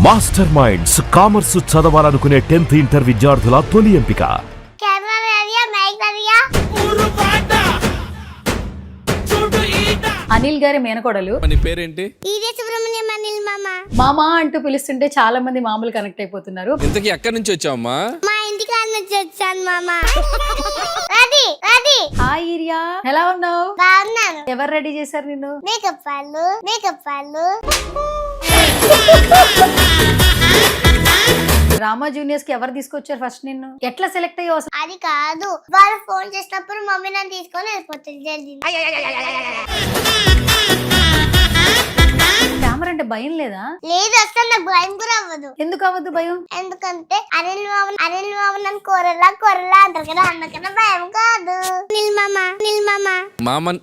Master minds commerce చదవాలనుకునే 10th inter విద్యార్థుల తొలి ఎంపిక. అనిల్ గారి మేనకోడలు. నీ పేరేంటి? మామా అంటూ పిలుస్తుంటే చాలా మంది మామూలు కనెక్ట్ అయిపోతున్నారు. ఇంతకీ ఎక్కడి నుంచి వచ్చావమ్మా? మా ఇంటికి నుంచి వచ్చాను మామా. హాయ్ ఈరియా, ఎలా ఉన్నావు? బాగున్నాను. ఎవరు రెడీ చేశారు నిన్ను? మేకప్ వాళ్ళు. డ్రామా జూనియర్స్ కి ఎవరు తీసుకొచ్చారు ఫస్ట్ నిన్ను? ఎట్లా సెలెక్ట్ అయ్యావు అసలు? అది కాదు, వాళ్ళు ఫోన్ చేసినప్పుడు మమ్మీ నన్ను తీసుకొని వెళ్ళిపోతుంది. కెమెరా అంటే భయం లేదా? లేదు, అసలు నాకు భయం కూడా అవ్వదు. ఎందుకు అవ్వదు భయం? ఎందుకంటే అనిల్ మామ నన్ను కొరలా అంటారు కదా, అందుకన్నా భయం కాదు. నిల్ మామ మామన్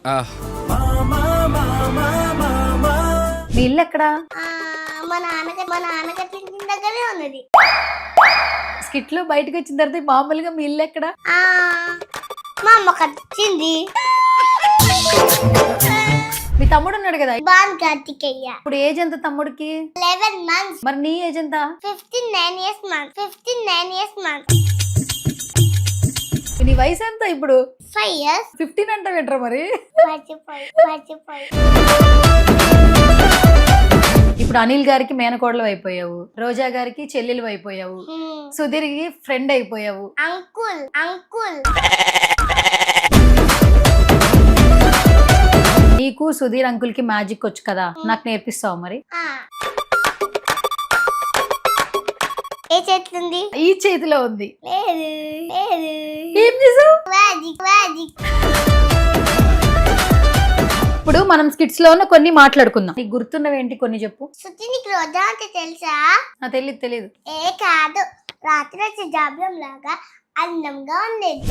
మీ ఇల్లు ఎక్కడా? మా నాన్నగారి ఇంటి దగ్గరే ఉన్నది. స్కిట్ లో బయటకు వచ్చిన తర్వాత మామూలుగా మీ ఇల్లు ఎక్కడా? మా అమ్మ కట్టింది. మీ తమ్ముడు ఉన్నాడు కదా, బాన్ కార్తికేయ. ఇప్పుడు ఏజ్ ఎంత తమ్ముడికి? 11 months. మరి నీ ఏజ్ ఎంత? 59 years. నీ వయసు ఎంత ఇప్పుడు? 5 years. 15 అంటే వింటారా మరి? మర్చిపోయి. ఇప్పుడు అనిల్ గారికి మేనకోడలు అయిపోయావు, రోజా గారికి చెల్లెలు అయిపోయావు, సుధీర్ కి ఫ్రెండ్ అయిపోయావు. అంకుల్ నీకు సుధీర్ అంకుల్ కి మ్యాజిక్ వచ్చు కదా, నాకు నేర్పిస్తావు మరి? ఏ చేతుంది? ఈ చేతిలో ఉంది. లేదు. ఏం చేసావు? మ్యాజిక్. ఇప్పుడు మనం స్కిట్స్ లో కొన్ని మాట్లాడుకుందాం. నీకు గుర్తున్నవేంటి కొన్ని చెప్పు. శృతి, నీకు రోజా అంటే తెలుసా? నాకు తెలియదు. ఏ కాదు, రాత్రి వచ్చే జాబ్లం లాగా అందంగా ఉండేది.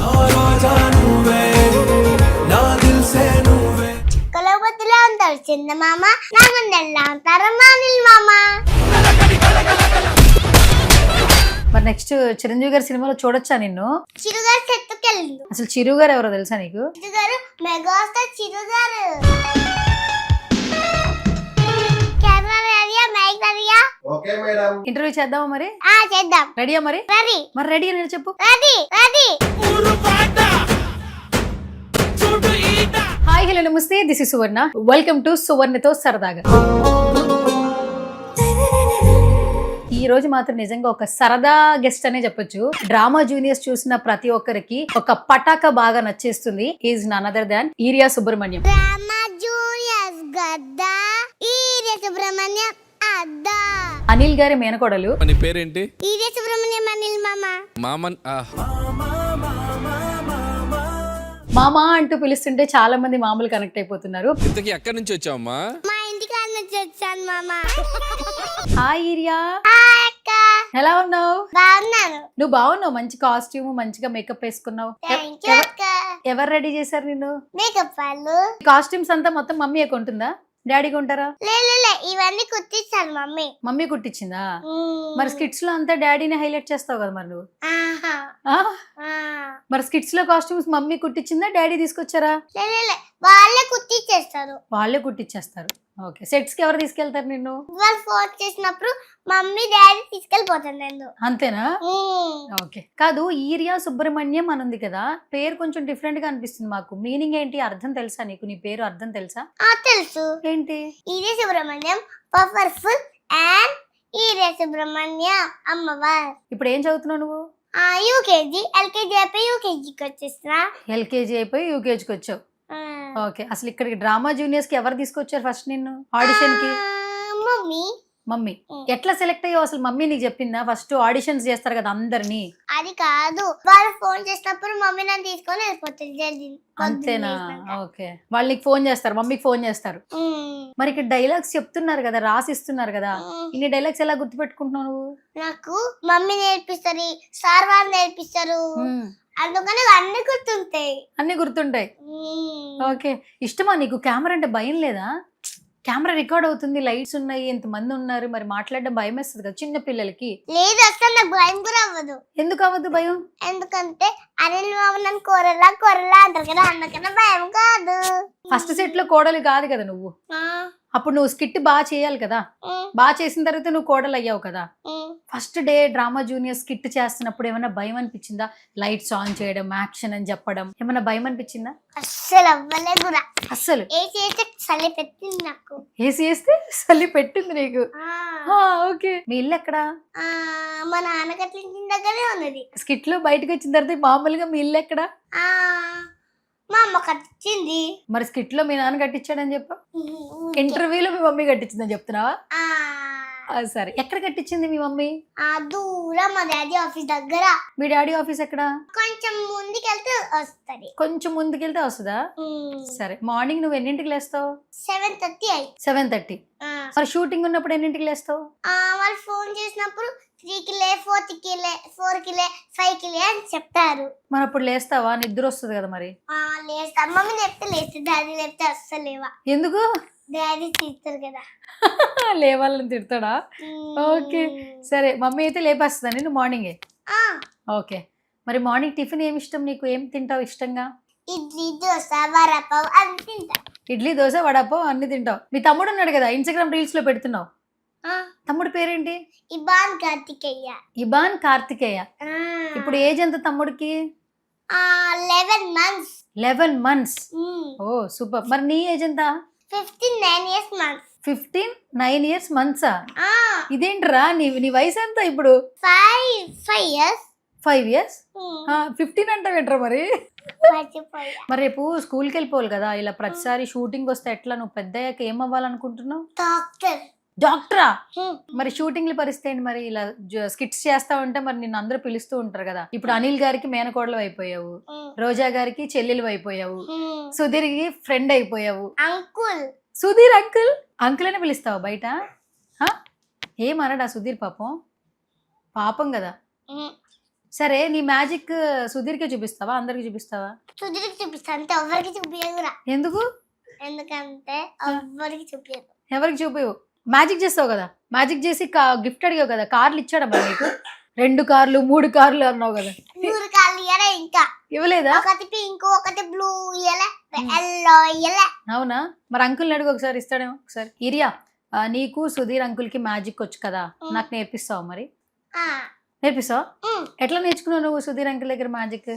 చుక్కలబొత్తులా ఉంటారు చందమామ, నా ముందెల్లా ఉంటారు అనిల్ మామ. మరి నెక్స్ట్ చిరంజీవి గారి సినిమాలో చూడొచ్చా నిన్ను? చిరుగారు చెట్టుకెళ్ళిండు. అసలు చిరు గారు ఎవరో తెలుసా నీకు? చిరుగారు మెగాస్టార్ చిరుగారు. కెమెరా రెడీయా? మైక్ రెడీయా? Okay madam. ఇంటర్వ్యూ చేద్దామా మరి? చేద్దాం. రెడీయా మరి? రెడీ. మరి రెడీ అని చెప్పు. రెడీ. హాయ్ హలో నమస్తే, this is Suvarna. Welcome to సువర్ణతో సరదాగా. ఈ రోజు మాత్రం నిజంగా ఒక సరదా గెస్ట్ అనే చెప్పొచ్చు. డ్రామా జూనియర్స్ చూసిన ప్రతి ఒక్కరికి ఒక పటాక బాగా నచ్చేస్తుంది. Is none other than Iriya Subrahmanyam. Drama juniors గద్దా, ఈరియా సుబ్రహ్మణ్యం అద్దా. అనిల్ గారి మేనకోడలు. నీ పేరేంటి? ఈరియా సుబ్రహ్మణ్యం అనిల్ మామ. మామన్ మామా అంటూ పిలుస్తుంటే చాలా మంది మామూలు కనెక్ట్ అయిపోతున్నారు. ఇంతకీ ఎక్కడి నుంచి వచ్చావమ్మా? మా ఇంటికి నుంచి వచ్చాను మామ. హాయ్ ఈరియా, అక్క. ఎలా ఉన్నావు? బాగున్నాను. నువ్వు బాగున్నావు, మంచి కాస్ట్యూమ్, మంచిగా మేకప్ వేసుకున్నావు. థ్యాంక్ యూ అక్క. ఎవరు రెడీ చేశారు నిన్ను? మేకప్ వాళ్ళు. కాస్ట్యూమ్స్ అంతా మొత్తం మమ్మీ కొంటుందా, డాడీ కొంటారా? లే ఇవన్నీ కుట్టించాను మమ్మీ. మమ్మీ కుట్టించిందా? మరి స్కిట్స్ లో అంతా డాడీని హైలైట్ చేస్తావు కదా మరి నువ్వు. ఆ? మరి స్కిట్స్ లో కాస్ట్యూమ్స్ మమ్మీ కుట్టించిందా, డాడీ తీసుకొచ్చారా? లే వాళ్ళే కుట్టించేస్తారు. వాళ్ళే కుట్టించేస్తారు. ఓకే, సెట్స్ కి ఎవరు తీసుకెళ్తారు నిన్ను? వాళ్ళు ఫోన్ చేసినప్పుడు మమ్మీ డాడీ తీసుకెళ్ళిపోతాను నేను. అంతేనా? ఓకే. కాదు, ఈరియా సుబ్రహ్మణ్యం అని ఉంది కదా, పేరు కొంచెం డిఫరెంట్ గా అనిపిస్తుంది మాకు. మీనింగ్ ఏంటి, అర్థం తెలుసా నీకు? నీ పేరు అర్థం తెలుసా? తెలుసు. ఏంటి? Urea Subrahmanyam powerful and urea Subrahmanyam అమ్మవారు. ఇప్పుడు ఏం చదువుతున్నావు నువ్వు? యూకేజీ. ఎల్కేజీ అయిపోయి యూకేజీకి వచ్చేస్తున్నా. ఎల్కేజీ అయిపోయి యూకేజీకి వచ్చావు. ఓకే, అసలు ఇక్కడికి డ్రామా జూనియర్స్ కి ఎవరు తీసుకొచ్చారు ఫస్ట్ నిన్ను ఆడిషన్ కి? మమ్మీ. ఎట్లా సెలెక్ట్ అయ్యావు అసలు? మమ్మీ నీకు చెప్పిందా? ఫస్ట్ ఆడిషన్స్ చేస్తారు కదా అందరినీ. అది కాదు, వాళ్ళు ఫోన్ చేసినప్పుడు మమ్మీ నన్ను తీసుకొని వెళ్ళిపోతుంది. అంతేనా? ఓకే, వాళ్ళు నీకు ఫోన్ చేస్తారు, మమ్మీకి ఫోన్ చేస్తారు. మరి ఇక్కడ డైలాగ్స్ చెప్తున్నారు కదా, రాసిస్తున్నారు కదా, ఇన్ని డైలాగ్స్ ఎలా గుర్తుపెట్టుకుంటున్నావు నువ్వు? నాకు మమ్మీ నేర్పిస్తారు, సార్ వాళ్ళు నేర్పిస్తారు, అందుకని అన్ని గుర్తుంటాయి. ఓకే, ఇష్టమా నీకు? కెమెరా అంటే భయం లేదా? కెమెరా రికార్డ్ అవుతుంది, లైట్స్ ఉన్నాయి, ఎంతమంది ఉన్నారు, మరి మాట్లాడడం భయం వేస్తుంది కదా చిన్న పిల్లలకి. లేదు, అసలు నాకు భయం కూడా అవ్వదు. ఎందుకు అవ్వదు భయం? ఎందుకంటే అనిల్ మామ నన్ను కొరలా అంటారు కదా, అందుకన్నా భయం కాదు. ఫస్ట్ సెట్ లో కోడలు కాదు కదా నువ్వు, అప్పుడు నువ్వు స్కిట్ బాగా చేయాలి కదా, బాగా చేసిన తర్వాత నువ్వు కోడలు అయ్యావు కదా. First day drama junior skit చేస్తున్నప్పుడు ఏమైనా భయం అనిపించిందా? లైట్స్ ఆన్ చేయడం, యాక్షన్ అని చెప్పడం, ఏమైనా భయం అనిపించిందా? అస్సలు అవ్వలే కూడా. అస్సలు చలి పెట్టింది నాకు. ఏసీ వేస్తే చలి పెట్టింది నీకు. ఓకే, మీ ఇల్లు ఎక్కడా? మా నాన్న కట్టించిన దగ్గరే ఉన్నది. స్కిట్ లో బయటకు వచ్చిన తర్వాత మామూలుగా మీ ఇల్లు ఎక్కడా? మా అమ్మ కట్టించింది. మరి స్కిట్ లో మీ నాన్న కట్టించాడని చెప్పా, ఇంటర్వ్యూలో మీ మమ్మీ కట్టించిందని చెప్తున్నావా? సరే, ఎక్కడ కట్టించింది మీ మమ్మీ? దూరం మా డాడీ ఆఫీస్ దగ్గర. మీ డాడీ ఆఫీస్ ఎక్కడ? కొంచెం ముందుకెళ్తే వస్తుంది. కొంచెం ముందుకెళ్తే వస్తుందా? సరే, మార్నింగ్ నువ్వు ఎన్నింటికి లేస్తావు? 7:30. 7:30. మరి షూటింగ్ ఉన్నప్పుడు ఎన్నింటికి లేస్తావు? వాళ్ళు ఫోన్ చేసినప్పుడు 3కి లే, 4కి లే, 4కి లే, 5కి లే అని చెప్తారు. మరి అప్పుడు లేస్తావా? నిద్ర వస్తుంది కదా మరి. లేస్తా. మమ్మీ చెప్తే లేస్తే, డాడీ చెప్తే అస్సలు లేవా. ఎందుకు? డాడీ తిడతారు కదా. లేవాలని తిడతాడా? ఓకే, సరే. మమ్మీ అయితే లేపేస్తుందా నేను మార్నింగే? ఓకే, మరి మార్నింగ్ టిఫిన్ ఏమి ఇష్టం నీకు? ఏం తింటావు ఇష్టంగా? ఇడ్లీ, దోశ, వడపావ్ అన్ని తింటా. ఇడ్లీ, దోశ, వడపావ్ అన్ని తింటావు. మీ తమ్ముడు ఉన్నాడు కదా, ఇన్స్టాగ్రామ్ రీల్స్ లో పెడుతున్నావు. తమ్ముడు పేరేంటి? ఇబాన్ కార్తికేయ. ఇబాన్ కార్తికేయ. ఇప్పుడు ఏజ్ ఎంత తమ్ముడికి? 11 months. 11 months. ఓ సూపర్. మరి నీ ఏజ్ ఎంత? 9 years months. 9 years months. ఇదేంట్రా, నీ వయసు ఎంత ఇప్పుడు? 5 years. 5 years. 15 అంటావేంట్రా మరి? మరి రేపు స్కూల్కి వెళ్ళిపోవాలి కదా, ఇలా ప్రతిసారి షూటింగ్ వస్తే ఎట్లా? నువ్వు పెద్ద అయ్యాక ఏం అవ్వాలనుకుంటున్నావు? డాక్టరా? మరి షూటింగ్ల పరిస్థితి ఏంటి మరి? ఇలా స్కిట్స్ చేస్తా ఉంటే మరి నిన్ను అందరూ పిలుస్తూ ఉంటారు కదా. ఇప్పుడు అనిల్ గారికి మేనకోడలు అయిపోయావు, రోజా గారికి చెల్లెలు అయిపోయావు, సుధీర్కి ఫ్రెండ్ అయిపోయావు. Uncle, Sudheer uncle. అంకుల్ అని పిలుస్తావు బయట? ఏమనడా సుధీర్? పాపం కదా. సరే, నీ మ్యాజిక్ సుధీర్కే చూపిస్తావా, అందరికి చూపిస్తావా? సుధీర్కి చూపిస్తా, అంటే ఎవరికి చూపించదురా. ఎందుకు? ఎందుకంటే ఎవరికి చూపించదు. ఎవరికి చూపించవు? మ్యాజిక్ చేస్తావు కదా, మ్యాజిక్ చేసి గిఫ్ట్ అడిగావు కదా, కార్లు ఇచ్చాడా మరి నీకు? 2 కార్లు 3 కార్లు అన్నావు కదా. 3 కార్లు ఇయ్యలే, ఇంకా ఇవ్వలేదా? ఒకటి పింక్, ఒకటి బ్లూ ఇయ్యలే, ఎల్లో ఇయ్యలే. అవునా? మరి అంకుల్ని అడుగు, ఒకసారి ఇస్తాడేమో. ఒకసారి ఇరియా, నీకు సుధీర్ అంకుల్ కి మ్యాజిక్ వచ్చు కదా, నాకు నేర్పిస్తావు మరి? నేర్పిస్తావా? ఎట్లా నేర్చుకున్నావు నువ్వు సుధీర్ అంకుల్ దగ్గర మ్యాజిక్?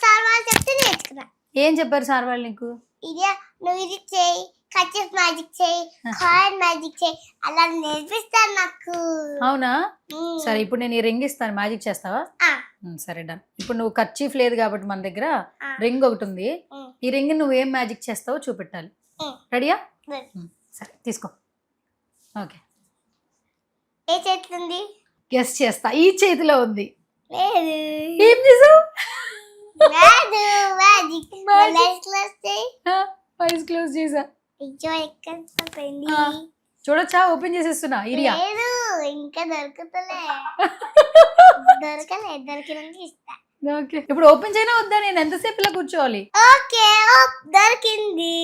సార్ వాళ్ళు చెప్తే నేర్చుకున్నా. ఏం చెప్పారు సార్ వాళ్ళు నీకు? ఇరియా, నువ్వు ఇది చేయి, కచ్చిఫ్ మ్యాజిక్ చేయి, కాయిన్ మ్యాజిక్ చేయి, అలా నేర్పిస్తాను నాకు. అవునా? సరే, ఇప్పుడు నేను ఈ రింగ్ ఇస్తాను, మ్యాజిక్ చేస్తావా? సరే, డన్. ఇప్పుడు నువ్వు కర్చీఫ్ లేదు కాబట్టి మన దగ్గర రింగ్ ఒకటి ఉంది. ఈ రింగ్ నువ్వు ఏం మ్యాజిక్ చేస్తావో చూపెట్టాలి. రెడీయా? సరే, తీసుకో. ఓకే, ఏ చేతిలో ఉంది? గెస్ చేస్తా. ఈ చేతిలో ఉంది. లేదు. ఏం చేసావు? మ్యాజిక్. ఐస్ క్లోజ్ చేసా. ఎక్కడ చూడొచ్చా? ఓపెన్ చేసేస్తున్నా. ఇరియా, లేదు, ఇంకా దొరుకుతలే. దొరికినాక ఇస్తా. ఓకే, ఇప్పుడు ఓపెన్ చేయనా వద్దా? నేను ఎంతసేపు ఇలా కూర్చోవాలి? ఓకే, దొరికింది.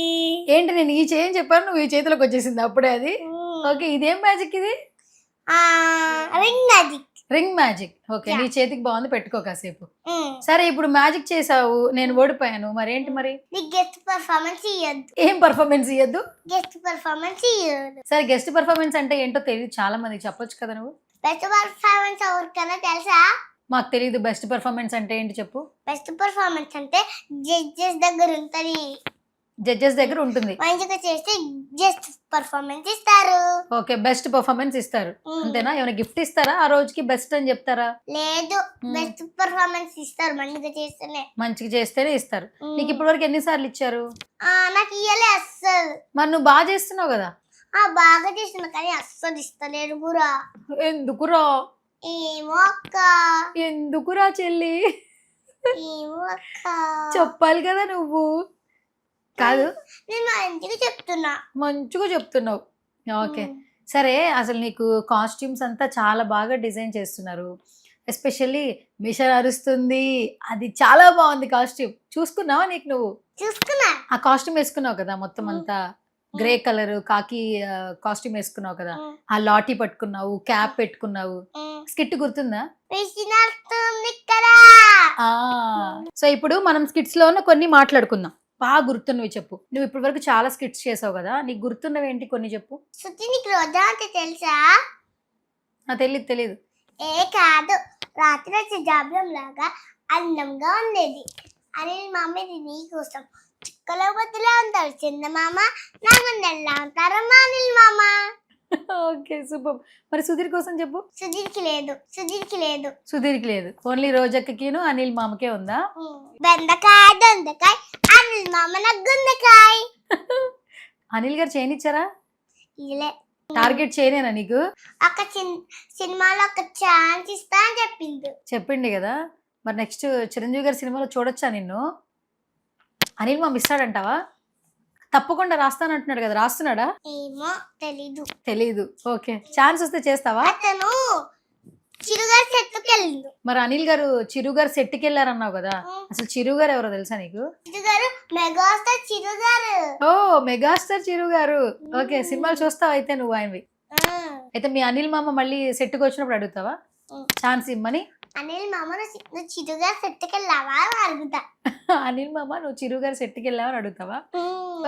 ఏంటి, నేను ఈ చేయి చెప్పాను, నువ్వు ఈ చేతిలోకి వచ్చేసింది అప్పుడే అది. ఓకే, ఇదేం మ్యాజిక్ ఇది? Ring magic. Ring magic. Okay, నీ చేతికి బాగుంది, పెట్టుకో కాసేపు. సరే, ఇప్పుడు మ్యాజిక్ చేసావు, నేను ఓడిపోయాను, మరేంటి మరి? గెస్ట్ పర్ఫార్మెన్స్ ఇయ్యద్దు. ఏం పర్ఫార్మెన్స్ ఇయ్యద్దు? గెస్ట్ పర్ఫార్మెన్స్ ఇయ్యద్దు. సరే, గెస్ట్ పర్ఫార్మెన్స్ అంటే ఏంటో తెలియదు చాలా మందికి, చెప్పొచ్చు కదా నువ్వు. బెస్ట్ పర్ఫార్మెన్స్ ఎవరికైనా తెలుసా? మాకు తెలియదు. బెస్ట్ పర్ఫార్మెన్స్ అంటే ఏంటి చెప్పు. బెస్ట్ పర్ఫార్మెన్స్ అంటే జడ్జెస్ దగ్గర ఉంటది. జడ్జెస్ దగ్గర ఉంటుంది. మంచిగా చేస్తే జస్ట్ పర్ఫార్మెన్స్ ఇస్తారు. ఓకే, బెస్ట్ పర్ఫార్మెన్స్ ఇస్తారు, అంతేనా? ఏమైనా గిఫ్ట్ ఇస్తారా ఆ రోజుకి? బెస్ట్ అని చెప్తారా? లేదు, బెస్ట్ పర్ఫార్మెన్స్ ఇస్తారు, మంచిగా చేస్తేనే ఇస్తారు. నీకు ఇప్పటి వరకు ఎన్నిసార్లు ఇచ్చారు? నాకు ఇయ్యలే అస్సలు. మరి నువ్వు బాగా చేస్తున్నావు కదా. బాగా చేస్తున్నా, కానీ అస్సలు ఇస్తలేరు కూడా. ఎందుకురా? ఏమో అక్క. ఎందుకురా చెల్లి? ఏమో అక్క. చెప్పాలి కదా నువ్వు. కాదు, నేను మంచిగా చెప్తున్నావు. ఓకే, సరే. అసలు నీకు కాస్ట్యూమ్స్ అంతా చాలా బాగా డిజైన్ చేస్తున్నారు. ఎస్పెషల్లీ మిషన్ అరుస్తుంది, అది చాలా బాగుంది కాస్ట్యూమ్. చూసుకున్నావా? నీకు నువ్వు చూసుకున్నా. ఆ కాస్ట్యూమ్ వేసుకున్నావు కదా, మొత్తం అంతా గ్రే కలర్ కాకి కాస్ట్యూమ్ వేసుకున్నావు కదా, ఆ లాఠీ పట్టుకున్నావు, క్యాప్ పెట్టుకున్నావు. స్కిట్ గుర్తుందా? సో ఇప్పుడు మనం స్కిట్స్ లో కొన్ని మాట్లాడుకుందాం. బాగా గుర్తున్నవి చెప్పు. నువ్వు ఇప్పటి వరకు చాలా స్కిట్స్ చేసావు కదా, నీకు గుర్తున్నవి ఏంటి కొన్ని చెప్పు. శృతి నీకు రోజా అంటే తెలుసా? తెలీదు. కాదు, రాత్రి వచ్చే జాబిలం లాగా అందంగా ఉండేది. అనిల్ మామ నీకోసం చుక్కల బొత్తులా ఉంటారు చందమామ, నాగండల్లా ఉంటారమ్మా అనిల్ మామ. Okay super. మరి సుధీర్ కోసం చెప్పు. సుధీర్కి లేదు. ఓన్లీ రోజక్కకిను అనిల్ మామకే ఉందా? బెండకాయ దొండకాయ అనిల్ మామ నాకు గుండకాయ. అనిల్ గారు చేయనిచ్చారా? ఇలే. టార్గెట్ చేయనేనా నీకు? ఒక సినిమాలో ఒక ఛాన్స్ ఇస్తా అని చెప్పింది కదా. మరి నెక్స్ట్ చిరంజీవి గారి సినిమాలో చూడొచ్చా నిన్ను? అనిల్ మామ ఇస్తాడంటావా? తప్పకుండా రాస్తానంటున్నాడు కదా, రాస్తున్నాడా? ఏమో తెలీదు. ఓకే, ఛాన్స్ వస్తే చేస్తావా? అతను చిరుగారు సెట్కి వెళ్ళిండు. మరి అనిల్ గారు చిరు గారు సెట్కి వెళ్ళారన్నావు కదా, అసలు చిరు గారు ఎవరో తెలుసా నీకు? మెగాస్టార్ చిరుగారు. ఓ మెగాస్టార్ చిరు గారు. ఓకే, సినిమాలు చూస్తావు అయితే నువ్వు ఆయనవి. అయితే మీ అనిల్ మామ మళ్ళీ సెట్కి వచ్చినప్పుడు అడుగుతావా ఛాన్స్ ఇమ్మని? అనిల్ మామ నువ్వు చిరుగారు సెట్కి వెళ్ళావా అడుగుతా. అనిల్ మామ నువ్వు చిరు గారు సెట్కి వెళ్ళావని అడుగుతావా?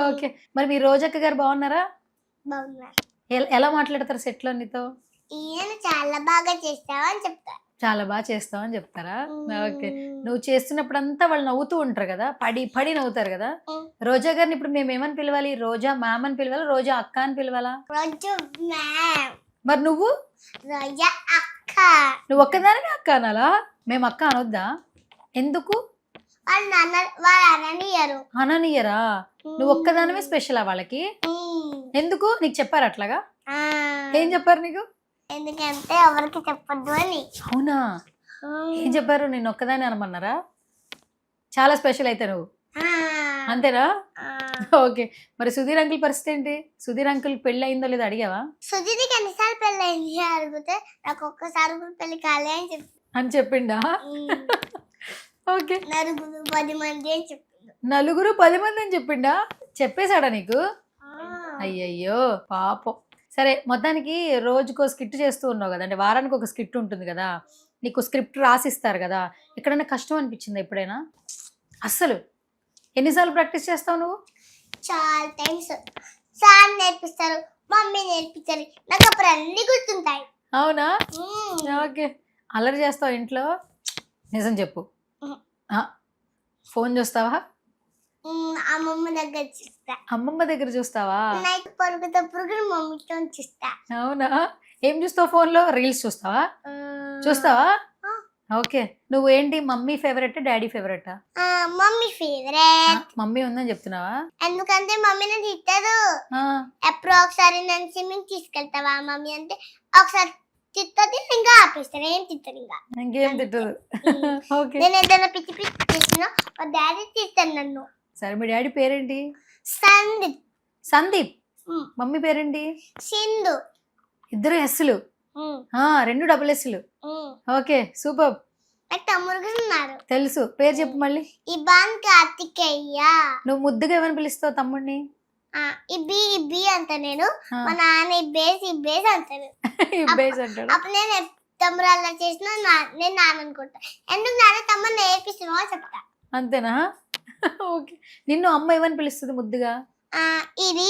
ఓకే, మరి మీ రోజక్క గారు బాగున్నారా? బాగున్నారు. ఎలా మాట్లాడతారు సెట్ లో నీతో? ఈయన చాలా బాగా చేస్తావని చెప్తా. చాలా బాగా చేస్తావని చెప్తారా? ఓకే, నువ్వు చేస్తున్నప్పుడు అంతా వాళ్ళు నవ్వుతూ ఉంటారు కదా, పడి నవ్వుతారు కదా. రోజా గారిని ఇప్పుడు మేము ఏమని పిలవాలి? రోజా మ్యామ్ అని పిలవాలా, రోజా అక్క అని పిలవాలా? రోజా మ్యామ్. మరి నువ్వు? రోజా అక్క. నువ్వు ఒక్కదానివి అక్క అనాలా? మేము అక్క అనొద్దా? ఎందుకు? అననియరా? నువ్వు ఒక్కదానివే స్పెషలా వాళ్ళకి? ఎందుకు? నీకు చెప్పారు అట్లాగా? ఏం చెప్పారు నీకు? ఎందుకంటే ఎవరికి చెప్పొద్దు అని. అవునా? ఏం చెప్పారు? నేను ఒక్కదాని అనమన్నారా? చాలా స్పెషల్ అయితే నువ్వు, అంతేనా? ఓకే, మరి సుధీర్ అంకుల్ పరిస్థితి ఏంటి? సుధీర్ అంకుల్ పెళ్లి అయిందో లేదో అడిగావా? సుధీర్కి ఎన్నిసార్లు పెళ్లి అయింది అడిగితే నాకు ఒక్కసారి కూడా పెళ్లి కాలే అని చెప్పిండా? ఓకే, 10 మంది అని చెప్పిండు. 10 మంది అని చెప్పిండా? చెప్పేశాడా నీకు? అయ్యయ్యో పాపం. సరే, మొత్తానికి రోజుకో స్కిట్ చేస్తూ ఉన్నావు కదా, అంటే వారానికి ఒక స్కిట్ ఉంటుంది కదా, నీకు స్క్రిప్ట్ రాసిస్తారు కదా, ఎక్కడైనా కష్టం అనిపించిందా ఎప్పుడైనా? అస్సలు? ఎన్నిసార్లు ప్రాక్టీస్ చేస్తావు నువ్వు? చాలా టైమ్స్. సార్ నేర్పిస్తారు, మమ్మీ నేర్పించారు, నాకు అప్పుడు అన్ని గుర్తుంటాయి. అవునా? ఓకే, అల్లరి చేస్తావు ఇంట్లో? నిజం చెప్పు. ఫోన్ చూస్తావా? అమ్మమ్మ దగ్గర చూస్తావా? నైట్ పడుకున్నప్పుడు మమ్మీతో చూస్తా. అవునా? ఏం చూస్తావు ఫోన్ లో? రీల్స్ చూస్తావా? ఓకే, నువ్వు ఏంటి మమ్మీ ఫేవరెట్ డాడీ ఫేవరెటా? Mummy favourite. మమ్మీ ఉందని చెప్తున్నావా? ఎందుకంటే మమ్మీ నన్ను తిట్టదు. ఎప్పుడో ఒకసారి నన్ను స్విమ్మింగ్ తీసుకెళ్తావా మమ్మీ అంటే ఒకసారి తిట్టది, ఇంకా ఆపేస్తాను. ఏం తిట్టదు, ఇంకేం తిట్టదు. నేను ఏదైనా పిచ్చి పిచ్చి చేసినా మా డాడీ తిట్టాను నన్ను. సరే, మీ డాడీ పేరేంటి? సందీప్. మమ్మీ పేరేంటి? సింధు. ఇద్దరు ఎస్లు? 2 డబుల్ ఎస్లు. Okay, super. తమ్ముడు ఉన్నారు. తెలుసు, పేరు చెప్పు మళ్ళీ. ఇబాన్ కార్తికేయ. నువ్వు ముద్దుగా ఏమని పిలుస్తావు తమ్ముడిని? ఇబ్బి అంట. నేను మా నాన్న ఇబ్బేసి అంటాను. అప్పుడు నేను తమ్ముడు అలా చేసినా నేను నాన్న అనుకుంటా. ఎందుకు నాన్న తమ్ముడు నేర్పిస్తున్నావు చెప్తా. అంతేనా? ఓకే, నిన్ను అమ్మ ఏమని పిలుస్తుంది ముద్దుగా? ఇది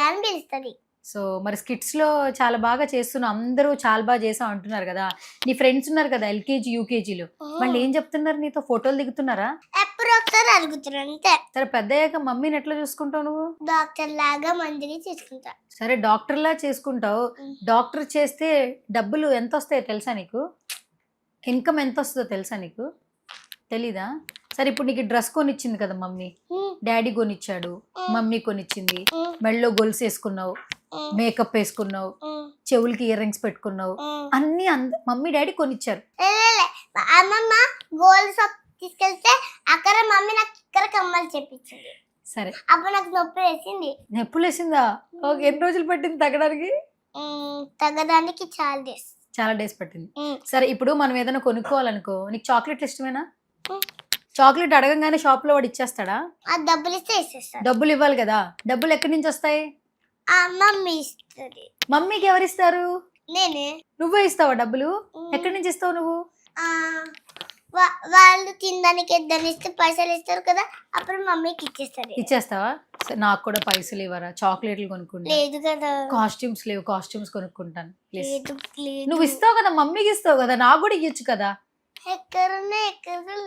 అని పిలుస్తుంది. సో మరి స్కిట్స్ లో చాలా బాగా చేస్తున్నావు, అందరూ చాలా బాగా చేసావు అంటున్నారు కదా. నీ ఫ్రెండ్స్ ఉన్నారు కదా ఎల్కేజీ యూకేజీలో, వాళ్ళు ఏం చెప్తున్నారు? నీతో ఫోటోలు దిగుతున్నారా? ఎప్పుడు ఒకసారి అడుగుతున్నారు అంతే. సరే, పెద్ద అయ్యాక మమ్మీని ఎట్లా చూసుకుంటావు నువ్వు? డాక్టర్ లాగా మందిని చూసుకుంటా. సరే, డాక్టర్ లా చేసుకుంటావు. డాక్టర్ చేస్తే డబ్బులు ఎంత వస్తాయో తెలుసా నీకు? ఇన్కమ్ ఎంత వస్తుందో తెలుసా నీకు? తెలీదా? సరే, ఇప్పుడు నీకు డ్రెస్ కొనిచ్చింది కదా మమ్మీ, డాడీ కొనిచ్చాడు, మమ్మీ కొనిచ్చింది, మెళ్ళలో గొలుసు వేసుకున్నావు, మేకప్ వేసుకున్నావు, చెవులకి ఇయర్ రింగ్స్ పెట్టుకున్నావు, అన్ని మమ్మీ డాడీ కొనిచ్చారు. అమ్మమ్మ గోల్డ్ షాప్ తీసుకెళ్తే అక్కడ మమ్మీ నాకు ఇక్కడ కమ్మలు చెప్పించింది. సరే, అప్పుడు నాకు నొప్పి వేసింది. నొప్పులు వేసిందా? ఓకే, ఎన్ని రోజులు పట్టింది తగ్గడానికి? తగ్గడానికి చాలా డేస్ పట్టింది. సరే, ఇప్పుడు మనం ఏదైనా కొనుక్కోవాలనుకో, నీకు చాక్లెట్ ఇష్టమేనా? చాక్లెట్ అడగంగానే షాప్ లో వాడు ఇచ్చేస్తాడా? డబ్బులు ఇస్తే ఇచ్చేస్తాడు. డబ్బులు ఇవ్వాలి కదా. డబ్బులు ఎక్కడి నుంచి వస్తాయి? మమ్మీ ఇస్తుంది. మమ్మీకి ఎవరిస్తారు? నేనే. నువ్వే ఇస్తావా డబ్బులు? ఎక్కడి నుంచి ఇస్తావు నువ్వు? వాళ్ళు తినడానికి ఇద్దరు ఇస్తే పైసలు ఇస్తారు కదా, అప్పుడు మమ్మీకి ఇచ్చేస్తారు. ఇచ్చేస్తావా? సరే, నాకు కూడా పైసలు ఇవ్వరా? చాక్లెట్లు కొనుక్కుంటా. లేదు కదా. కాస్ట్యూమ్స్ లేవు, కాస్ట్యూమ్స్ కొనుక్కుంటాను ప్లీజ్. లేదు లేదు. నువ్వు ఇస్తావు కదా, మమ్మీకి ఇస్తావు కదా, నాకు కూడా ఇవ్వచ్చు కదా. ఎక్కడ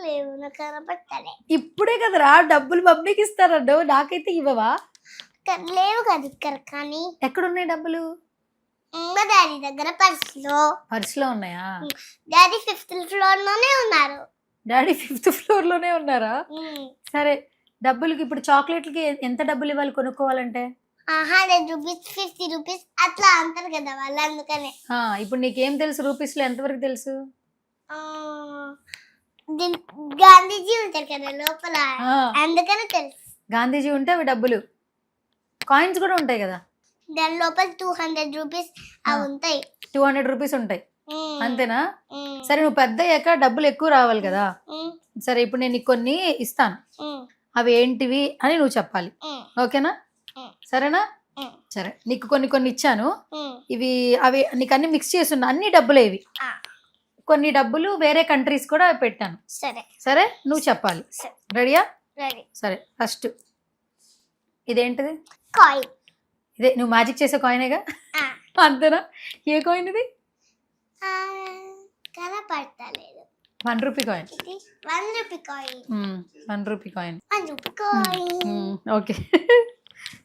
లేవు, నాకు కనపడతాయి. ఇప్పుడే కదరా డబ్బులు మమ్మీకి ఇస్తారన్నావు, నాకైతే ఇవ్వవా? లేవు కదా ఇక్కడ. కానీ ఎక్కడున్నాయి డబ్బులు? మా డాడీ దగ్గర పర్సులో ఉన్నాయా? డాడీ 5th floor లోనే ఉన్నారు. డాడీ 5th floor లోనే ఉన్నారా? సరే, డబ్బులకి ఇప్పుడు చాక్లెట్లకి ఎంత డబ్బులు ఇవ్వాలి కొనుక్కోవాలంటే? 100 రూపీస్ 50 రూపీస్ అట్లా అంటారు కదా వాళ్ళు, అందుకనే. ఇప్పుడు నీకేం తెలుసు రూపీస్ లో ఎంతవరకు తెలుసు? గాంధీజీ ఉంటారు కదా లోపల, అందుకనే తెలుసు. గాంధీజీ ఉంటే అవి డబ్బులు. కాయిన్స్ కూడా ఉంటాయి కదా దాని లోపల 200 రూపీస్ అవి ఉంటాయి. 200 రూపీస్ ఉంటాయి అంతేనా? సరే, నువ్వు పెద్ద అయ్యాక డబ్బులు ఎక్కువ రావాలి కదా. సరే, ఇప్పుడు నేను నీకు కొన్ని ఇస్తాను, అవి ఏంటివి అని నువ్వు చెప్పాలి, ఓకేనా? సరేనా? సరే, నీకు కొన్ని ఇచ్చాను, ఇవి అవి నీకు అన్ని మిక్స్ చేస్తున్నా, అన్ని డబ్బులే ఇవి. కొన్ని డబ్బులు వేరే కంట్రీస్ కూడా పెట్టాను. సరే, నువ్వు చెప్పాలి. రెడీయా? సరే, ఫస్ట్ ఇదేంటిది? కాయిన్. ఇదే నువ్వు మ్యాజిక్ చేసే కాయినేగా? అంతేనా? ఏ కాయిన్ ఇది? కనపడతలేదు. 1 rupee coin. 1 rupee coin. 1 rupee coin. 1 rupee coin. Okay.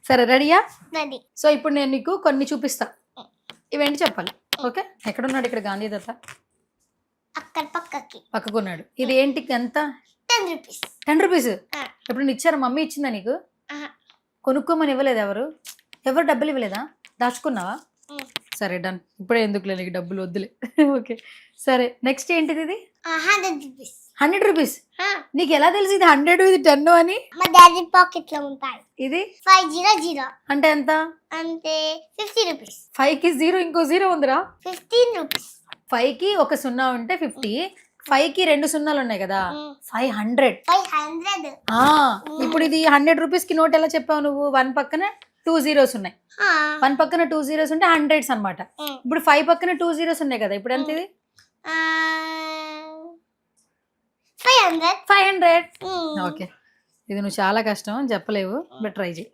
సరే, రెడీయా? రెడీ. సో ఇప్పుడు నేను నీకు కొన్ని చూపిస్తా, ఇవేంటి చెప్పాలి, ఓకే? ఎక్కడున్నాడు? ఇక్కడ గాంధీ దత్త అక్కడ పక్కకున్నాడు. ఇది ఏంటి? ఎంత? 10 రూపీస్. 10 రూపీస్. ఎప్పుడు ఇచ్చారా? మమ్మీ ఇచ్చిందా నీకు? కొనుక్కోమని ఇవ్వలేదు? ఎవరు డబ్బులు ఇవ్వలేదా? దాచుకున్నావా? సరే, డన్. ఇప్పుడే ఎందుకులే నీకు డబ్బులు, వద్దులే. ఓకే, సరే, నెక్స్ట్ ఏంటిది? ఇది 100 రూపీస్. 100 రూపీస్. నీకు ఎలా తెలుసు ఇది 100 ఇది 10 అని? మా డాడీ పాకెట్ లో ఉంటాయి. ఇది 500 అంటే ఎంత? అంటే 50 రూపీస్. 5కి 0 ఇంకో 0 ఉందిరా. 15 రూపీస్. 5కి ఒక 0 ఉంటే 50, 5కి 2 సున్నాలు ఉన్నాయి కదా, 500. ఇప్పుడు ఇది 100 రూపీస్ కి నోట్ ఎలా చెప్పావు నువ్వు? 1 పక్కన 2 zeros ఉన్నాయి, 1 పక్కన 2 zeros ఉంటే 100s అన్నమాట. ఇప్పుడు 5 పక్కన 2 zeros ఉన్నాయి కదా, ఇప్పుడు ఎంత ఇది? 500. ఓకే, ఇది నువ్వు చాలా కష్టం అని చెప్పలేవు, బట్ ట్రై చేయి.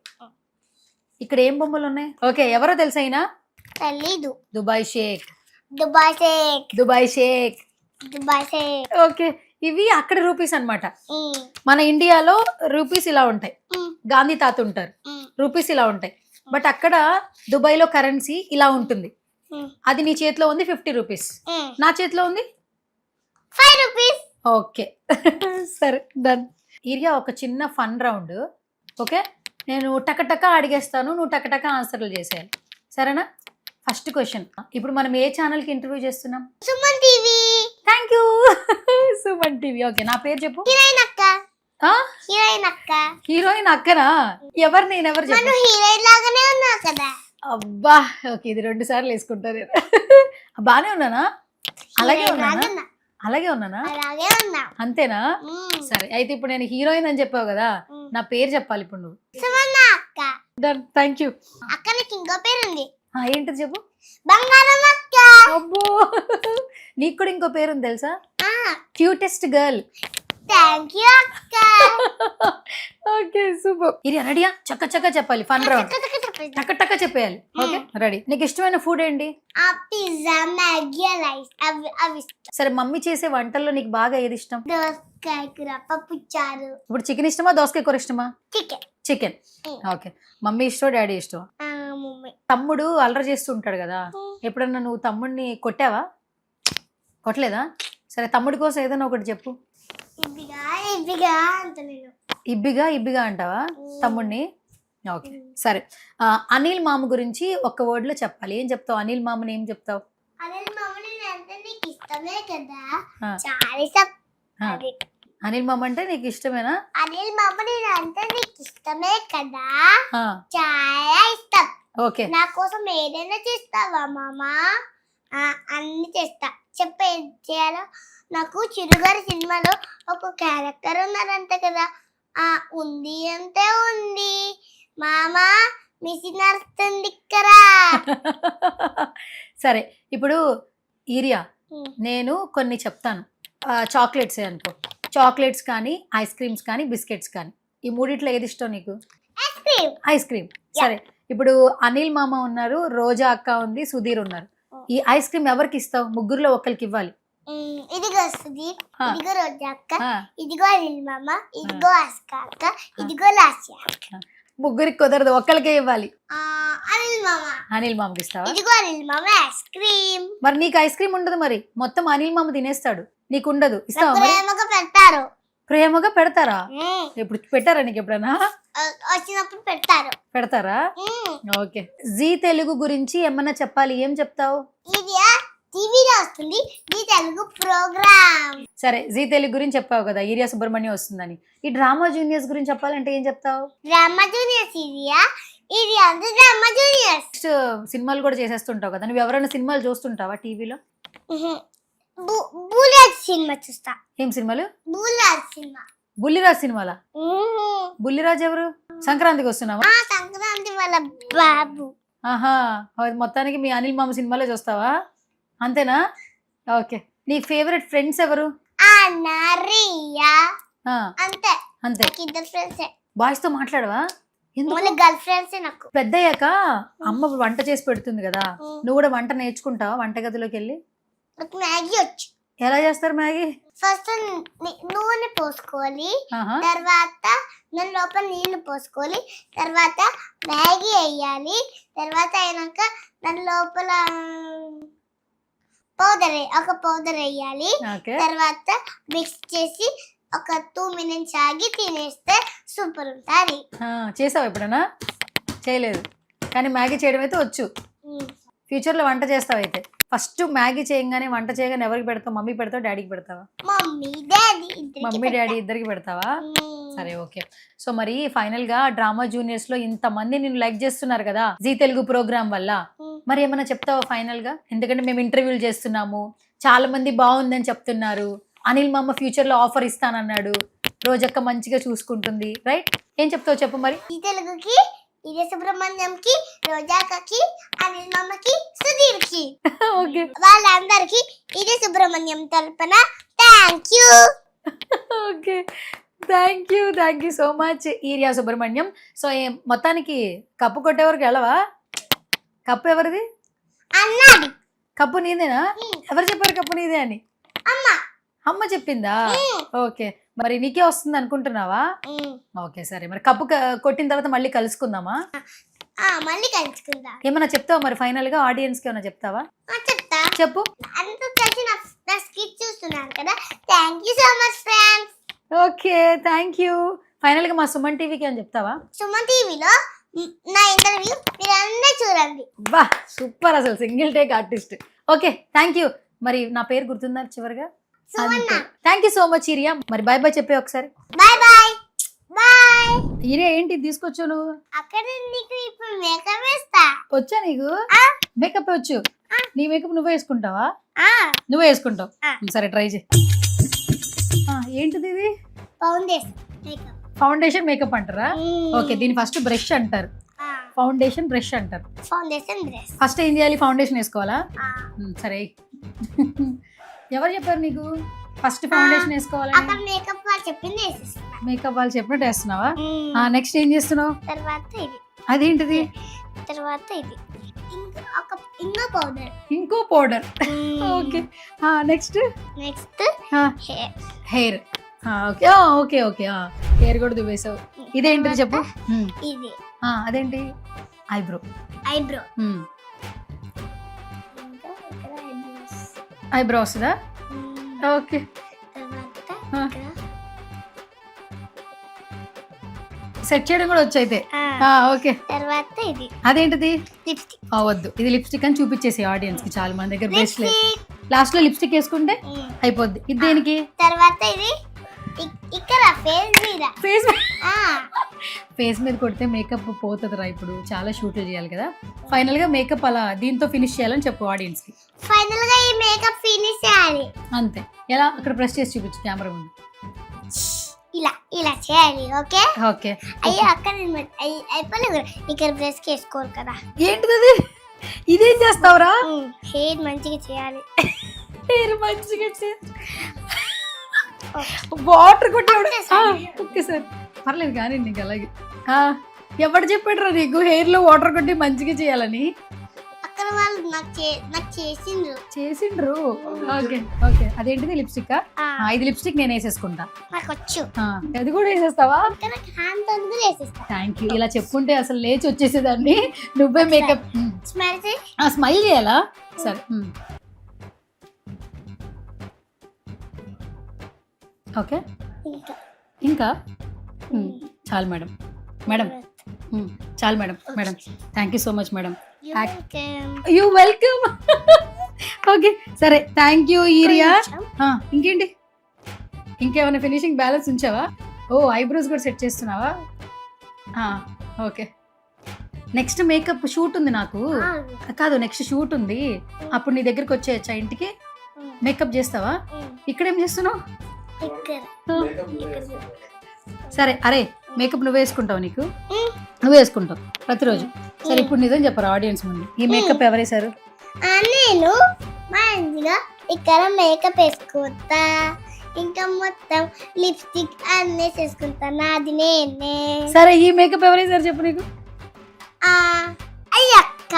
ఇక్కడ ఏం బొమ్మలు ఉన్నాయి? ఓకే, ఎవరో తెలుసా? అయినా తెలీదు. దుబాయ్ షేక్. ఓకే, ఇవి అక్కడ రూపీస్ అన్నమాట. మన ఇండియాలో రూపీస్ ఇలా ఉంటాయి, గాంధీ తాత ఉంటారు, రూపీస్ ఇలా ఉంటాయి. బట్ అక్కడ దుబాయ్ లో కరెన్సీ ఇలా ఉంటుంది. అది నీ చేతిలో ఉంది 50 రూపీస్, నా చేతిలో ఉంది 5 రూపీస్. ఓకే, సరే, డన్. ఏరియా ఒక చిన్న ఫన్ రౌండ్, ఓకే? నేను టకటక అడిగేస్తాను, నువ్వు టకటక ఆన్సర్లు చేసేయాలి, సరేనా? ఫస్ట్ క్వశ్చన్, ఇప్పుడు మనం ఏ ఛానల్ కి ఇంటర్వ్యూ చేస్తున్నాం? Suman TV. Thank you, Suman TV. Okay, నా పేరు చెప్పు. హీరోయిన్ అక్క. హీరోయిన్ అక్క. హీరోయిన్ అక్కనా? ఎవరు? నేను ఎవరు చెప్పు? హీరోయిన్ లాగానే ఉన్నావు కదా. అబ్బా, ఓకే, ఇది 2 సార్లు వేసుకుంటా నేను. బానే ఉన్నానా? అలాగే ఉన్నానా? అలాగే ఉన్నానా? అలాగే ఉన్నా. అంతేనా? సరే, అయితే ఇప్పుడు నేను హీరోయిన్ అని చెప్పావు కదా, నా పేరు చెప్పాలి ఇప్పుడు నువ్వు. సుమన్న అక్క. Done, thank you. అక్క నీకు ఇంకో పేరు ఉంది. ఏంటిది చెప్పు? బంగారం అక్క. అబ్బో, నీకు కూడా ఇంకో పేరు ఉంది తెలుసా? Cutest girl. థ్యాంక్ యూ అక్క. Okay, super. ఇది రెడీయా? చక్క చెప్పాలి, ఫన్ రౌండ్. టక చెప్పేయాలి, ఓకే? రెడీ. నీకు ఇష్టమైన ఫుడ్ ఏంటి? పిజ్జా, మ్యాగీ, రైస్, అవి. సరే, మమ్మీ చేసే వంటల్లో నీకు బాగా ఏది ఇష్టం? దోసకాయ కూర, పప్పు చారు. ఇప్పుడు చికెన్ ఇష్టమా, దోసకాయ కూర ఇష్టమా? చికెన్. ఓకే, మమ్మీ ఇష్టం, డాడీ ఇష్టం? తమ్ముడు అల్లరి చేస్తూ ఉంటాడు కదా, ఎప్పుడన్నా నువ్వు తమ్ముడిని కొట్టావా? కొట్టలేదా? సరే, తమ్ముడి కోసం ఏదైనా ఒకటి చెప్పు. ఇబ్బిగా అంటావా తమ్ముడిని? ఓకే, సరే. అనిల్ మామ గురించి ఒక్క వర్డ్ లో చెప్పాలి, ఏం చెప్తావు? అనిల్ మామని ఏం చెప్తావు? అనిల్ మామ అంటే నీకు ఇష్టమేనా? అనిల్ మామ అంటే నీకు ఇష్టమే కదా, చాలా ఇష్టం. ఓకే, నా కోసం ఏదైనా చేస్తావా మామా? అన్ని చేస్తా, చెప్పు ఏం చేయాలో. నాకు చిరుగారి సినిమాలో ఒక క్యారెక్టర్ ఉన్నారంట కదా, ఉంది అంటే ఉంది మామా, మిషన్ నడుస్తుంది కదా. సరే, ఇప్పుడు ఈరియా, నేను కొన్ని చెప్తాను, చాక్లెట్స్ అనుకో, చాక్లెట్స్ కానీ ఐస్ క్రీమ్స్ కానీ బిస్కెట్స్ కానీ ఈ మూడిట్లో ఏది ఇష్టం నీకు? Ice cream. Ice cream. సరే, ఇప్పుడు అనిల్ మామ ఉన్నారు, రోజా అక్క ఉంది, సుధీర్ ఉన్నారు. ఈ ఐస్ క్రీమ్ ఎవరికి ఇస్తావు? ముగ్గురులో ఒకరికి ఇవ్వాలి. ఇదిగో సుధీర్, ఇదిగో రోజా అక్క, ఇదిగో అనిల్ మామ, ఇదిగో అస్క అక్క, ఇదిగో లాస్య అక్క. ముగ్గురికి కుదరదు, ఒక్కరికే ఇవ్వాలి. అనిల్ మామ. అనిల్ మామకి ఇస్తావా? ఇదిగో అనిల్ మామ ఐస్ క్రీమ్. మరి నీకు ఐస్ క్రీమ్ ఉండదు, మరి మొత్తం అనిల్ మామ తినేస్తాడు, నీకు ఉండదు. ఇస్తావా? ప్రేమగా పెడతారు. ప్రేమగా పెడతారా? ఎప్పుడు పెట్టారా నీకు ఎప్పుడైనా? వచ్చినప్పుడు పెడతారా? ఓకే. జీ తెలుగు గురించి ఏమన్నా చెప్పాలి, ఏం చెప్తావు? ఇది టీవీలో వస్తుంది, జీ తెలుగు ప్రోగ్రామ్. సరే, జీ తెలుగు గురించి చెప్పావు కదా, ఈరియా సుబ్రహ్మణ్యం వస్తుందని. ఈ డ్రామా జూనియర్స్ గురించి చెప్పాలంటే ఏం చెప్తావు? డ్రామా జూనియర్స్ ఇది అంతా డ్రామా జూనియర్స్. నెక్స్ట్ సినిమాలు కూడా చేసేస్తుంటావు కదా, నువ్వు ఎవరైనా సినిమాలు చూస్తుంటావా టీవీలో? బుల్లిరాజ్ సినిమా చూస్తా. ఏం సినిమాలు? బుల్లిరాజ్ సినిమా. బుల్లిరాజ్ సినిమాలా? బుల్లిరాజ్ ఎవరు? సంక్రాంతికి వస్తున్నావా? సంక్రాంతి వాళ్ళ బాబు. ఆహా, మొత్తానికి మీ అనిల్ మామ సినిమాలో చూస్తావా, అంతేనా? ఓకే. నీ ఫేవరెట్ ఫ్రెండ్స్ ఎవరు? రియా. అంతే. ఇద్దరు ఫ్రెండ్సే. బాయ్స్ తో మాట్లాడవా? గర్ల్ ఫ్రెండ్సే నాకు. పెద్దయ్యాక అమ్మ వంట చేసి పెడుతుంది కదా, నువ్వు కూడా వంట నేర్చుకుంటావా వంటగదిలోకి వెళ్ళి? నాకు మ్యాగీ వచ్చు. ఎలా చేస్తారు మ్యాగీ? ఫస్ట్ నూనె పోసుకోవాలి, తర్వాత దాని లోపల నీళ్లు పోసుకోవాలి, తర్వాత మ్యాగీ వేయాలి, తర్వాత అయినాక దాని లోపల పౌడర్ వేయాలి, తర్వాత మిక్స్ చేసి ఒక 2 minutes ఆగి తినేస్తే సూపర్ ఉంటుంది. చేసావు ఎప్పుడైనా? చేయలేదు, కానీ మ్యాగీ చేయడం అయితే వచ్చు. ఫ్యూచర్ లో వంట చేస్తావు అయితే? ఫస్ట్ మ్యాగీ చేయగానే వంట చేయగానే ఎవరికి పెడతావు? మమ్మీ పెడతావు, డాడీకి పెడతావా? మమ్మీ డాడీ ఇద్దరికి పెడతావా? సరే, ఓకే. సో మరి ఫైనల్ గా డ్రామా జూనియర్స్ లో ఇంత మంది నిన్ను లైక్ చేస్తున్నారు కదా జీ తెలుగు ప్రోగ్రామ్ వల్ల, మరి ఏమన్నా చెప్తావా ఫైనల్ గా? ఎందుకంటే మేము ఇంటర్వ్యూలు చేస్తున్నాము, చాలా మంది బాగుందని చెప్తున్నారు, అనిల్ మామ ఫ్యూచర్ లో ఆఫర్ ఇస్తానన్నాడు, రోజక్క మంచిగా చూసుకుంటుంది, రైట్? ఏం చెప్తావు చెప్పు మరి. జీ తెలుగుకి, ఈరియా సుబ్రహ్మణ్యంకి, రోజాకి, అనిల్ మామకి, సుధీర్కి, ఓకే, వాళ్ళందరికి ఈరియా సుబ్రహ్మణ్యం తరపున thank you. Okay, thank you so much urea Subrahmanyam. So మొత్తానికి కప్పు కొట్టే వరకు వెళ్ళవా? కప్పు ఎవరిది? అన్నది. కప్పు నీదేనా? ఎవరు చెప్పారు కప్పు నీదే అని? అమ్మ చెప్పిందా? ఓకే, మరి నీకే వస్తుంది అనుకుంటున్నావా? ఓకే, సరే. మరి కప్పు కొట్టిన తర్వాత మళ్ళీ కలుసుకుందామా? మళ్ళీ కలుసుకుందాం. ఏమన్నా చెప్తావా మరి ఫైనల్ గా ఆడియన్స్ కి? ఏమన్నా చెప్తావా? చెప్తా. చెప్పు. అందరూ కలిసి నా స్కిట్ చూస్తున్నారు కదా, thank you so much friends. Okay, thank you. Final గా మా సుమన్ టీవీకి అని చెప్తావా? సుమన్ టీవీలో నా ఇంటర్వ్యూ మీరందరూ చూడండి. వా, సూపర్, అసలు single take artist. Okay, thank you. మరి నా పేరు గుర్తుందా చివరిగా? Thank you so much urea. మరి బాయ్ బాయ్ చెప్పే ఒకసారి. Bye bye bye. ఈరియా ఏంటి తీసుకొచ్చావు నువ్వు? అక్కడ నీకు ఇప్పుడు మేకప్ వేస్తా. వచ్చా నీకు? మేకప్ వచ్చు. నీ మేకప్ నువ్వే వేసుకుంటావా? నువ్వే వేసుకుంటావు. సరే, ట్రై చేయి. ఏంటిది ఇది? ఫౌండేషన్ మేకప్ అంటారా? ఓకే, దీని ఫస్ట్ బ్రష్ అంటారు, ఫౌండేషన్ బ్రష్ అంటారు. ఫస్ట్ ఏం చేయాలి? ఫౌండేషన్ వేసుకోవాలా? సరే. ఎవరు చెప్పారు నీకు ఫస్ట్ ఫౌండేషన్ వేసుకోవాలి? మేకప్ వాళ్ళు చెప్పినట్టు వేస్తున్నావా? నెక్స్ట్ ఏం చేస్తున్నావు? అదేంటిది? తర్వాత ఇది ఇంకో powder. Okay, next hair. Okay okay, hair కూడా దువ్వేసావు. ఇదేంటిది చెప్పు? ఇది అదేంటి? ఐబ్రో. ఐబ్రో వస్తుందా? ఓకే, సెట్ చేయడం కూడా వచ్చి అయితే. ఓకే, తర్వాత ఇది అదేంటిది? లిప్స్టిక్. వద్దు, ఇది లిప్స్టిక్ అని చూపించేసి ఆడియన్స్ కి. చాలా మంది దగ్గర బ్రష్ లేదు, లాస్ట్ లో లిప్స్టిక్ వేసుకుంటే అయిపోద్ది. ఇది దేనికి? తర్వాత ఇది ఇక్కడ ఫేస్ మీద కొడితే మేకప్ పోతుంది రా. ఇప్పుడు చాలా షూట్లు చేయాలి కదా, ఫైనల్ గా మేకప్ అలా దీంతో ఫినిష్ చేయాలని చెప్పు ఆడియన్స్ కి. ఫైనల్ గా ఈ మేకప్ ఫినిష్ చేయాలి అంతే. ఎలా? అక్కడ ప్రెస్ చేసి చూపించు కెమెరా ముందు. ఇలా చేయాలి. Okay okay. అయ్యో అక్కడ అయిపోలేదు, ఇక్కడ బ్రష్ చేసుకోవాలి కదా. ఏంటిది అది? ఇదేం చేస్తావురా? హెయిర్ మంచిగా చేయాలి. హెయిర్ మంచిగా వాటర్ కొట్టి ఓకే సార్ పర్లేదు కానీ నీకు అలాగే ఎవరు చెప్పాడు నీకు హెయిర్ లో వాటర్ కొట్టి మంచిగా చేయాలని? అక్కడ వాళ్ళు నాకు చేసిండ్రు. ఓకే ఓకే అదేంటిది లిప్స్టిక్? ఇది లిప్స్టిక్ నేను వేసేసుకుంటా. నాకు వచ్చు. అది కూడా వేసేస్తావా? Thank you. ఇలా చెప్పుకుంటే అసలు లేచి వచ్చేసేదాన్ని. నువ్వే మేకప్ స్మైల్ చేయాలా? సరే ఓకే ఇంకా చాలు మేడం. మేడం చాలు madam. Madam thank you so much madam. You welcome. Okay సరే థ్యాంక్ యూ ఈరియా. ఇంకేంటి ఇంకేమైనా ఫినిషింగ్ బ్యాలెన్స్ ఉంచావా? ఐబ్రోస్ కూడా సెట్ చేస్తున్నావా? ఓకే నెక్స్ట్ మేకప్ షూట్ ఉంది నాకు. కాదు నెక్స్ట్ షూట్ ఉంది, అప్పుడు నీ దగ్గరికి వచ్చేయచ్చా ఇంటికి? మేకప్ చేస్తావా? ఇక్కడేం చేస్తున్నావు? సరే అరే మేకప్ నువ్వు వేసుకుంటావు, నీకు నువ్వు వేసుకుంటావు ప్రతిరోజు. సరే ఇప్పుడు నిజం చెప్పరు ఆడియన్స్ ముందు, ఈ మేకప్ ఎవరేసారు? నేను మంచిగా ఇక్కడ మేకప్ వేసుకుంటా, ఇంకా మొత్తం లిప్స్టిక్ అన్నీ చేసుకుంటా, నాది నేనే. సరే ఈ మేకప్ ఎవరేసారు చెప్పు నీకు? అయ్యక్క.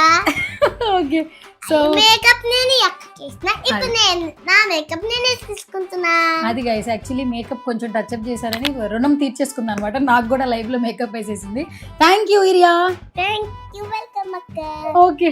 ఓకే సో మేకప్ నేను అక్క చేసిన, ఇప్పుడు నేను నా మేకప్ నేనే తీసుకుంటున్నా. అది గైస్ యాక్చువల్లీ మేకప్ కొంచెం టచ్అప్ చేశారని రుణం తీర్చేసుకుంది అనమాట. నాకు కూడా లైవ్ లో మేకప్ వేసేసింది. Thank you Iriya. Thank you. Welcome అక్క. ఓకే